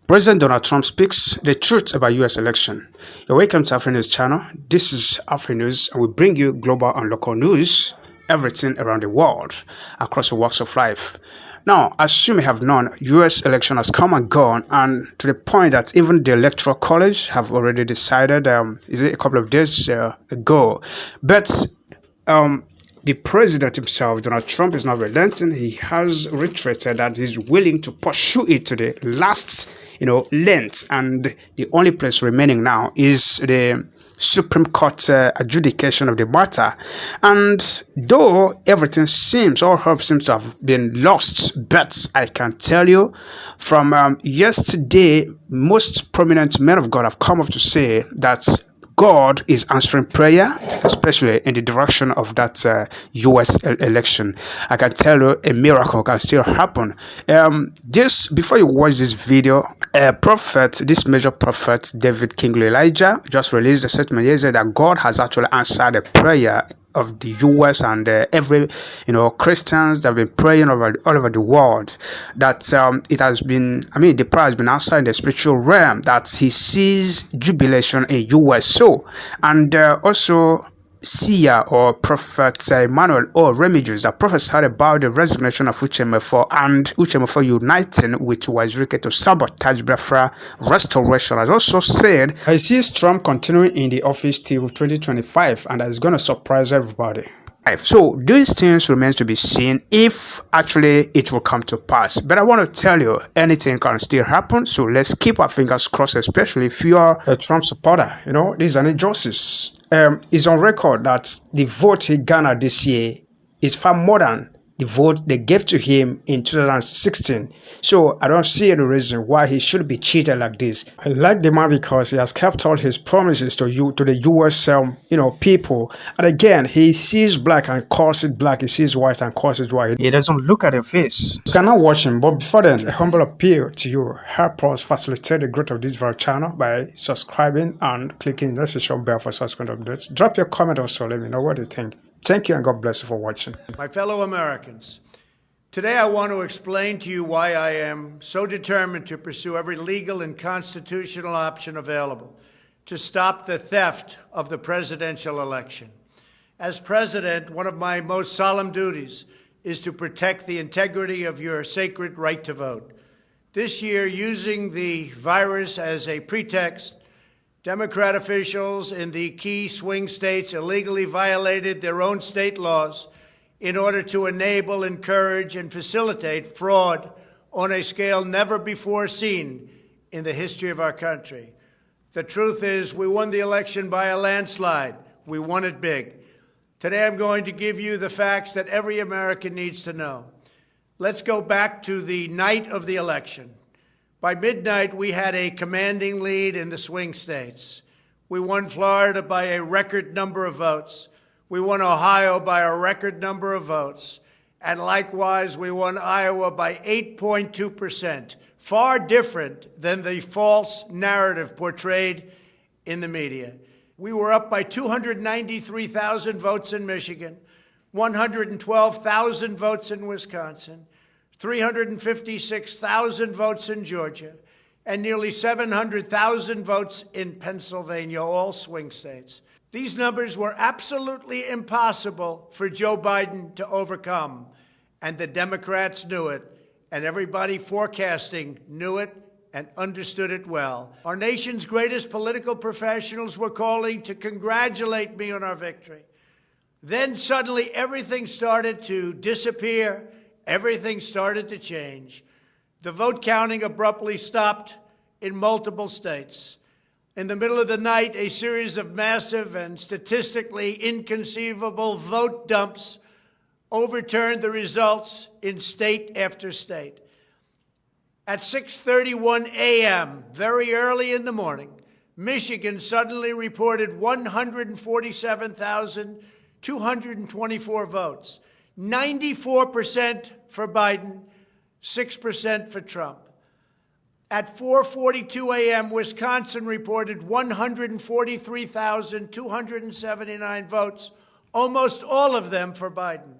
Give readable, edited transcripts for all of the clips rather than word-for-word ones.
President Donald Trump speaks the truth about U.S. election. You're welcome to AfriNews channel. This is AfriNews, and we bring you global and local news, everything around the world, across the walks of life. Now, as you may have known, U.S. election has come and gone, and to the point that even the Electoral College have already decided, is it a couple of days ago, but the president himself, Donald Trump, is not relenting. He has reiterated that he's willing to pursue it to the last, length, and the only place remaining now is the Supreme Court adjudication of the matter. And though everything seems, all hope seems to have been lost, but I can tell you from yesterday, most prominent men of God have come up to say that God is answering prayer, especially in the direction of that U.S. election. I can tell you a miracle can still happen. Before you watch this video, this major prophet, David Kingley Elijah, just released a statement yesterday that God has actually answered a prayer of the U.S. and every, Christians that have been praying all over the world, that it has been, the prayer has been answered in the spiritual realm, that he sees jubilation in U.S. So, and also seer or prophet Emmanuel or Remigius that prophesied about the resignation of Uchemefo and Uchemefo uniting with Wazirike to sabotage Biafra restoration, has also said he sees Trump continuing in the office till 2025, and that is going to surprise everybody. So these things remains to be seen if actually it will come to pass. But I want to tell you, anything can still happen. So let's keep our fingers crossed, especially if you are a Trump supporter. This is an injustice. It's on record that the vote he garnered this year is far more than the vote they gave to him in 2016. So I don't see any reason why he should be cheated like this. I like the man because he has kept all his promises to the U.S. people. And again, he sees black and calls it black. He sees white and calls it white. He doesn't look at your face. You cannot watch him. But before then, a humble appeal to you. Help us facilitate the growth of this very channel by subscribing and clicking the notification bell for subsequent updates. Drop your comment also. Let me know what you think. Thank you and God bless you for watching. My fellow Americans, today I want to explain to you why I am so determined to pursue every legal and constitutional option available to stop the theft of the presidential election. As president, one of my most solemn duties is to protect the integrity of your sacred right to vote. This year, using the virus as a pretext, Democrat officials in the key swing states illegally violated their own state laws in order to enable, encourage, and facilitate fraud on a scale never before seen in the history of our country. The truth is, we won the election by a landslide. We won it big. Today, I'm going to give you the facts that every American needs to know. Let's go back to the night of the election. By midnight, we had a commanding lead in the swing states. We won Florida by a record number of votes. We won Ohio by a record number of votes. And likewise, we won Iowa by 8.2%, far different than the false narrative portrayed in the media. We were up by 293,000 votes in Michigan, 112,000 votes in Wisconsin, 356,000 votes in Georgia, and nearly 700,000 votes in Pennsylvania, all swing states. These numbers were absolutely impossible for Joe Biden to overcome, and the Democrats knew it, and everybody forecasting knew it and understood it well. Our nation's greatest political professionals were calling to congratulate me on our victory. Then suddenly everything started to disappear. Everything started to change. The vote counting abruptly stopped in multiple states. In the middle of the night, a series of massive and statistically inconceivable vote dumps overturned the results in state after state. At 6:31 a.m., very early in the morning, Michigan suddenly reported 147,224 votes. 94% for Biden, 6% for Trump. At 4:42 a.m., Wisconsin reported 143,279 votes, almost all of them for Biden.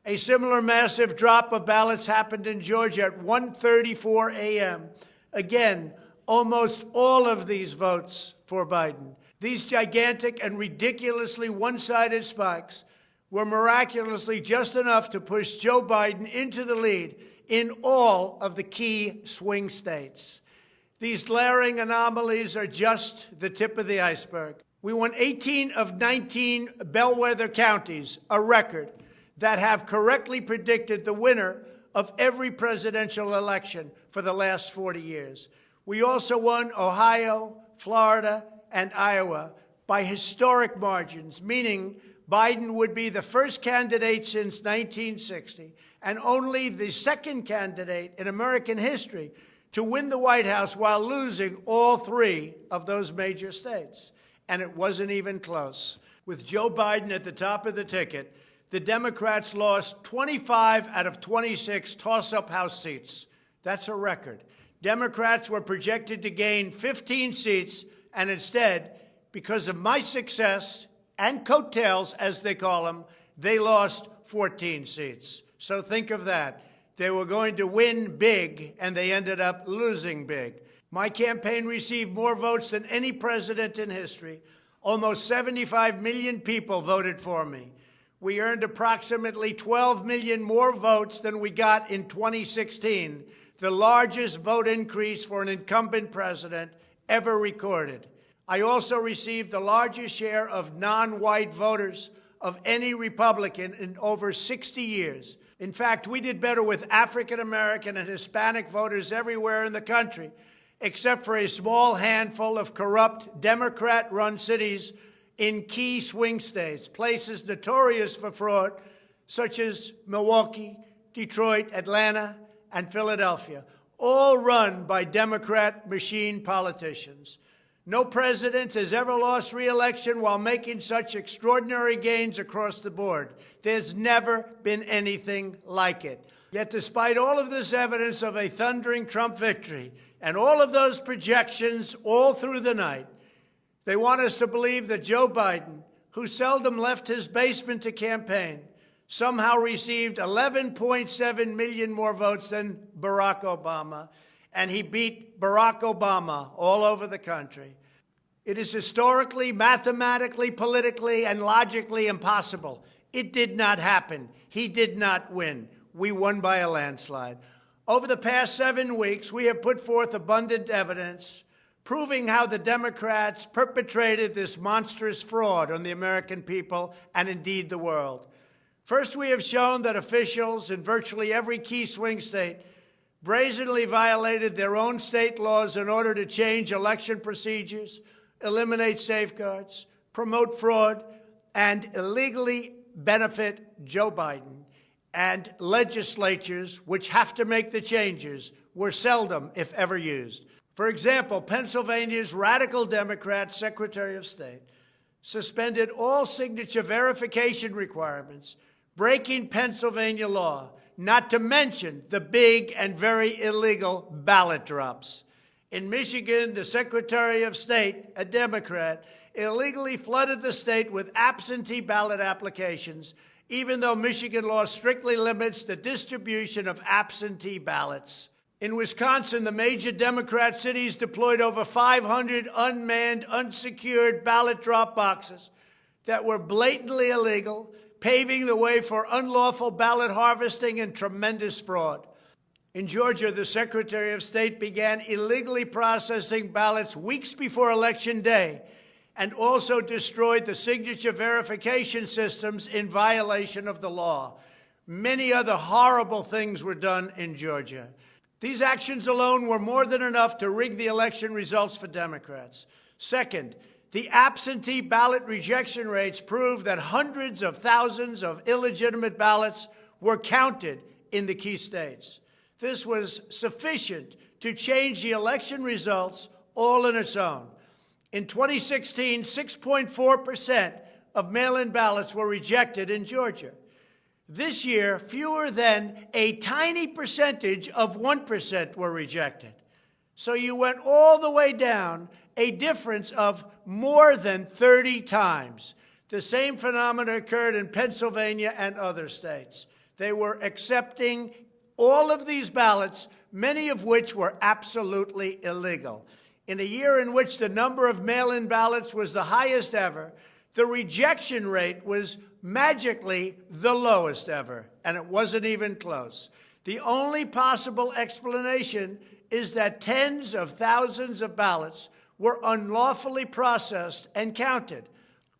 A similar massive drop of ballots happened in Georgia at 1:34 a.m. Again, almost all of these votes for Biden. These gigantic and ridiculously one-sided spikes were miraculously just enough to push Joe Biden into the lead in all of the key swing states. These glaring anomalies are just the tip of the iceberg. We won 18 of 19 bellwether counties, a record, that have correctly predicted the winner of every presidential election for the last 40 years. We also won Ohio, Florida, and Iowa by historic margins, meaning Biden would be the first candidate since 1960 and only the second candidate in American history to win the White House while losing all three of those major states. And it wasn't even close. With Joe Biden at the top of the ticket, the Democrats lost 25 out of 26 toss-up House seats. That's a record. Democrats were projected to gain 15 seats, and instead, because of my success and coattails, as they call them, they lost 14 seats. So think of that. They were going to win big, and they ended up losing big. My campaign received more votes than any president in history. Almost 75 million people voted for me. We earned approximately 12 million more votes than we got in 2016, the largest vote increase for an incumbent president ever recorded. I also received the largest share of non-white voters of any Republican in over 60 years. In fact, we did better with African American and Hispanic voters everywhere in the country, except for a small handful of corrupt Democrat-run cities in key swing states, places notorious for fraud, such as Milwaukee, Detroit, Atlanta, and Philadelphia, all run by Democrat machine politicians. No president has ever lost re-election while making such extraordinary gains across the board. There's never been anything like it. Yet despite all of this evidence of a thundering Trump victory and all of those projections all through the night, they want us to believe that Joe Biden, who seldom left his basement to campaign, somehow received 11.7 million more votes than Barack Obama, and he beat Barack Obama all over the country. It is historically, mathematically, politically, and logically impossible. It did not happen. He did not win. We won by a landslide. Over the past 7 weeks, we have put forth abundant evidence proving how the Democrats perpetrated this monstrous fraud on the American people and indeed the world. First, we have shown that officials in virtually every key swing state brazenly violated their own state laws in order to change election procedures, eliminate safeguards, promote fraud, and illegally benefit Joe Biden. And legislatures, which have to make the changes, were seldom, if ever, used. For example, Pennsylvania's radical Democrat Secretary of State suspended all signature verification requirements, breaking Pennsylvania law, not to mention the big and very illegal ballot drops. In Michigan, the Secretary of State, a Democrat, illegally flooded the state with absentee ballot applications, even though Michigan law strictly limits the distribution of absentee ballots. In Wisconsin, the major Democrat cities deployed over 500 unmanned, unsecured ballot drop boxes that were blatantly illegal, paving the way for unlawful ballot harvesting and tremendous fraud. In Georgia, the Secretary of State began illegally processing ballots weeks before Election Day and also destroyed the signature verification systems in violation of the law. Many other horrible things were done in Georgia. These actions alone were more than enough to rig the election results for Democrats. Second, the absentee ballot rejection rates proved that hundreds of thousands of illegitimate ballots were counted in the key states. This was sufficient to change the election results all on its own. In 2016, 6.4% of mail-in ballots were rejected in Georgia. This year, fewer than a tiny percentage of 1% were rejected. So you went all the way down, a difference of more than 30 times. The same phenomenon occurred in Pennsylvania and other states. They were accepting all of these ballots many of which were absolutely illegal. In a year in which the number of mail-in ballots was the highest ever, the rejection rate was magically the lowest ever, and it wasn't even close. The only possible explanation is that tens of thousands of ballots were unlawfully processed and counted.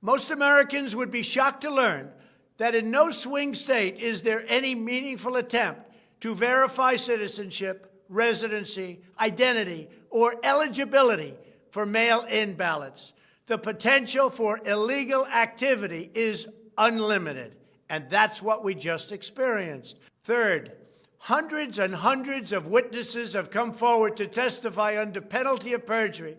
Most Americans would be shocked to learn that in no swing state is there any meaningful attempt to verify citizenship, residency, identity, or eligibility for mail-in ballots. The potential for illegal activity is unlimited, and that's what we just experienced. Third, hundreds and hundreds of witnesses have come forward to testify under penalty of perjury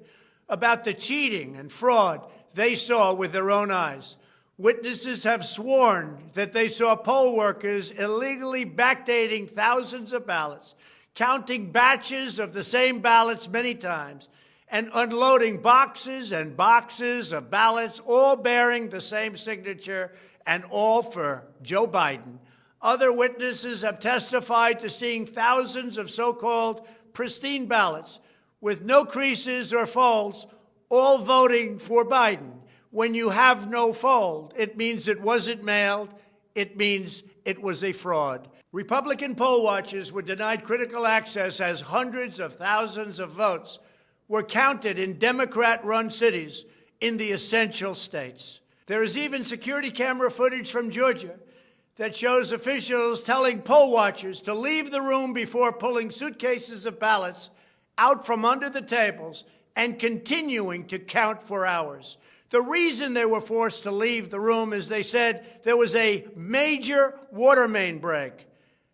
about the cheating and fraud they saw with their own eyes. Witnesses have sworn that they saw poll workers illegally backdating thousands of ballots, counting batches of the same ballots many times, and unloading boxes and boxes of ballots, all bearing the same signature and all for Joe Biden. Other witnesses have testified to seeing thousands of so-called pristine ballots with no creases or folds, all voting for Biden. When you have no fold, it means it wasn't mailed. It means it was a fraud. Republican poll watchers were denied critical access as hundreds of thousands of votes were counted in Democrat-run cities in the essential states. There is even security camera footage from Georgia that shows officials telling poll watchers to leave the room before pulling suitcases of ballots out from under the tables and continuing to count for hours. The reason they were forced to leave the room is they said there was a major water main break.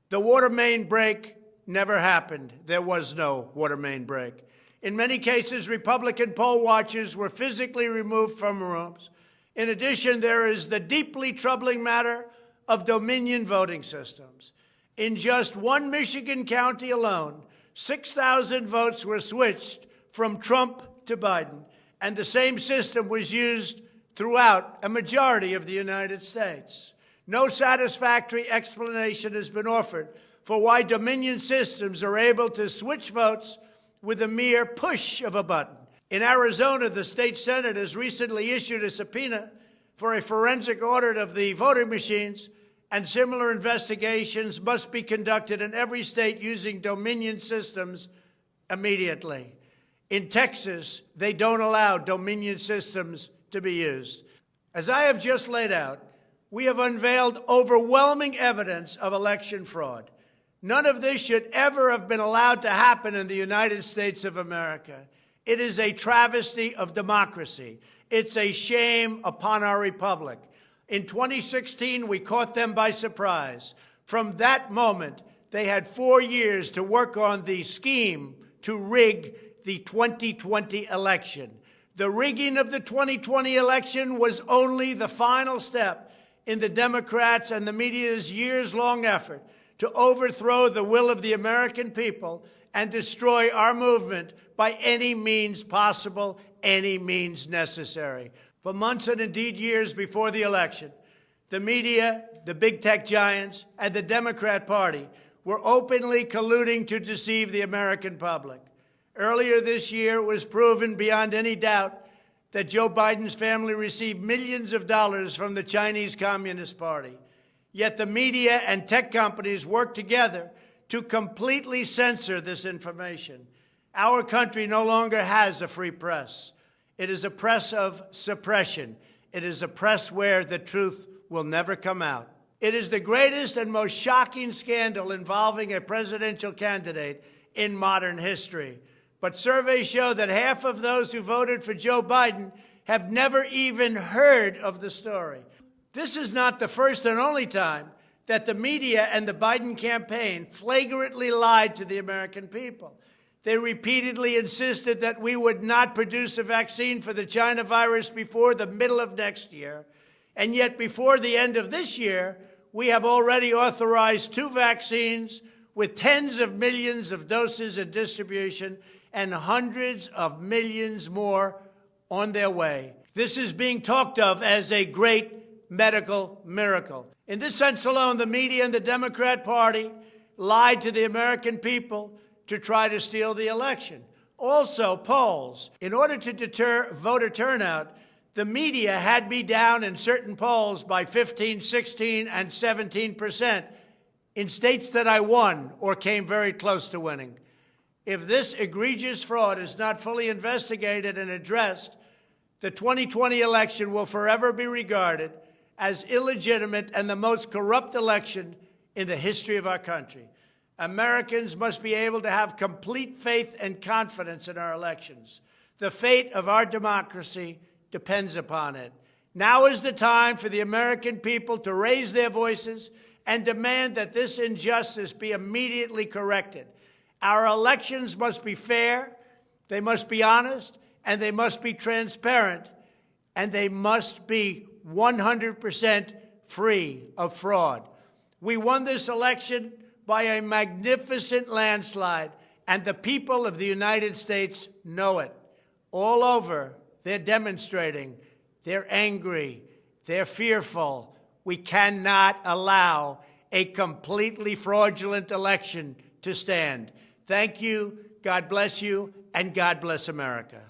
The water main break never happened. There was no water main break. In many cases, Republican poll watchers were physically removed from rooms. In addition, there is the deeply troubling matter of Dominion voting systems. In just one Michigan county alone, 6,000 votes were switched from Trump to Biden, and the same system was used throughout a majority of the United States. No satisfactory explanation has been offered for why Dominion systems are able to switch votes with a mere push of a button. In Arizona, the state Senate has recently issued a subpoena for a forensic audit of the voting machines, and similar investigations must be conducted in every state using Dominion systems immediately. In Texas, they don't allow Dominion systems to be used. As I have just laid out, we have unveiled overwhelming evidence of election fraud. None of this should ever have been allowed to happen in the United States of America. It is a travesty of democracy. It's a shame upon our republic. In 2016, we caught them by surprise. From that moment, they had 4 years to work on the scheme to rig the 2020 election. The rigging of the 2020 election was only the final step in the Democrats and the media's years-long effort to overthrow the will of the American people and destroy our movement by any means possible, any means necessary. For months and indeed years before the election, the media, the big tech giants, and the Democrat Party were openly colluding to deceive the American public. Earlier this year, it was proven beyond any doubt that Joe Biden's family received millions of dollars from the Chinese Communist Party. Yet the media and tech companies worked together to completely censor this information. Our country no longer has a free press. It is a press of suppression. It is a press where the truth will never come out. It is the greatest and most shocking scandal involving a presidential candidate in modern history. But surveys show that half of those who voted for Joe Biden have never even heard of the story. This is not the first and only time that the media and the Biden campaign flagrantly lied to the American people. They repeatedly insisted that we would not produce a vaccine for the China virus before the middle of next year. And yet before the end of this year, we have already authorized 2 vaccines with tens of millions of doses in distribution and hundreds of millions more on their way. This is being talked of as a great medical miracle. In this sense alone, the media and the Democrat Party lied to the American people to try to steal the election. Also, polls. In order to deter voter turnout, the media had me down in certain polls by 15, 16, and 17% in states that I won or came very close to winning. If this egregious fraud is not fully investigated and addressed, the 2020 election will forever be regarded as illegitimate and the most corrupt election in the history of our country. Americans must be able to have complete faith and confidence in our elections. The fate of our democracy depends upon it. Now is the time for the American people to raise their voices and demand that this injustice be immediately corrected. Our elections must be fair, they must be honest, and they must be transparent, and they must be 100% free of fraud. We won this election by a magnificent landslide, and the people of the United States know it. All over, they're demonstrating, they're angry, they're fearful. We cannot allow a completely fraudulent election to stand. Thank you, God bless you, and God bless America.